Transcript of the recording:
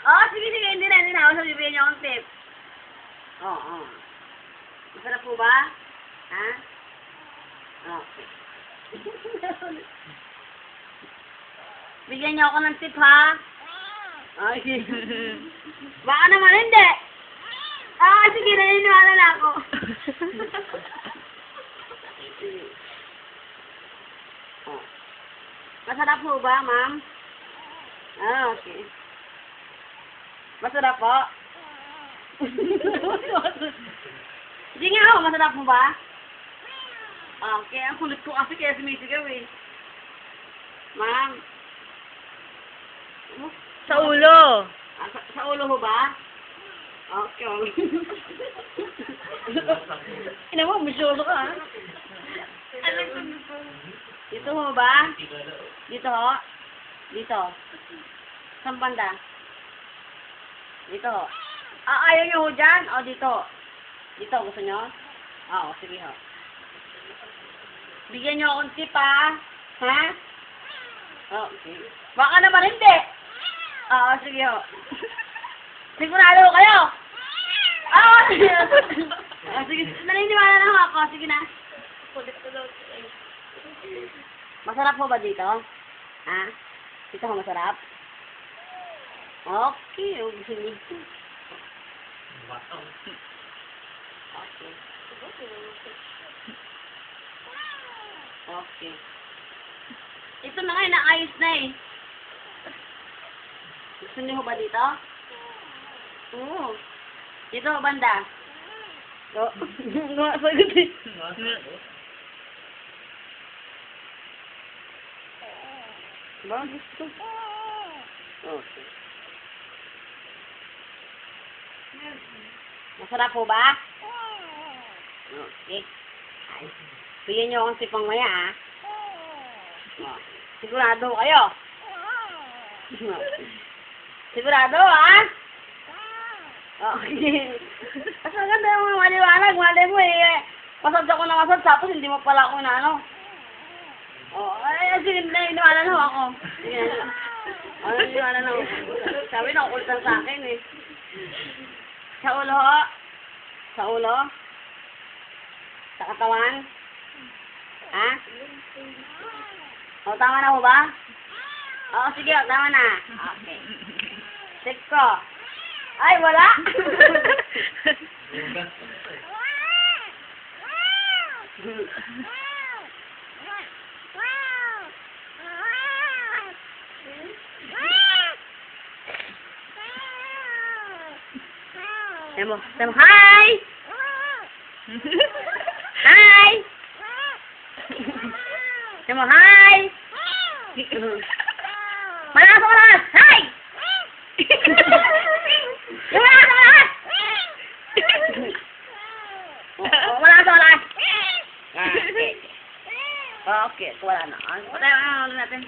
Oh, sige, sige. Hindi na, hindi na. Basta bibigyan niyo akong tip. Oo. Masarap po ba? Ha? Okay. Bigyan niyo ako ng tip, ha? Okay. Baka naman hindi. Ah, sige. Naniniwala na ako. Oh. Masarap po ba, ma'am? Ah, okay. Masarap po? Hindi nga ako, masarap mo ba? Okay, ang kulit ko kasi kaya sumisigaw eh. Ma'am? Sa ulo. Ah, sa ulo mo ba? Okay. Ina mo, musyoso ka ha? Dito mo ba? Dito ho? Dito. Saan banda? Dito ho. Ah, ayaw nyo ho dyan? O, dito. Dito, gusto nyo? Oo, sige ho. Bigyan nyo akong tip ha? Ha? Okay. Baka naman hindi. Oo, sige ho. Sigurado kayo? Oo, sige. Sige, naniniwala na ho ako. Sige na. Masarap po ba dito? Ha? Dito ho masarap? Okay. Okay. Okay. Ito na nga, naayos na eh. Gusto niyo ba dito? Oo. Dito ho banda. Oo. Sagot eh. Ba, gusto. Okay. Masarap po ba? Okay. Ay. Bigyan niyo akong sipang maya, ha? Oh. Sigurado kayo? Sigurado, ha? Okay. Kasi ganda yung maliwanag. Mali mo eh. Masad ako na masad. Tapos hindi mo pala ako na ano. Oh, ay, sige, naniwala na ako. Sige, naniwala na ako. Sabi na, ukultan sa akin eh. Sa ulo ho? Sa ulo? Sa katawan? Ha? O, tama na ho ba? Oo, sige, tama na. Okay. Check ko. Ay, wala! Temo, hi! Hi! Temo, hi! Malakas ako lakas! Hi! Yung malakas ako lakas! Malakas ako lakas! Okay. Okay, wala na. Patay, ano natin?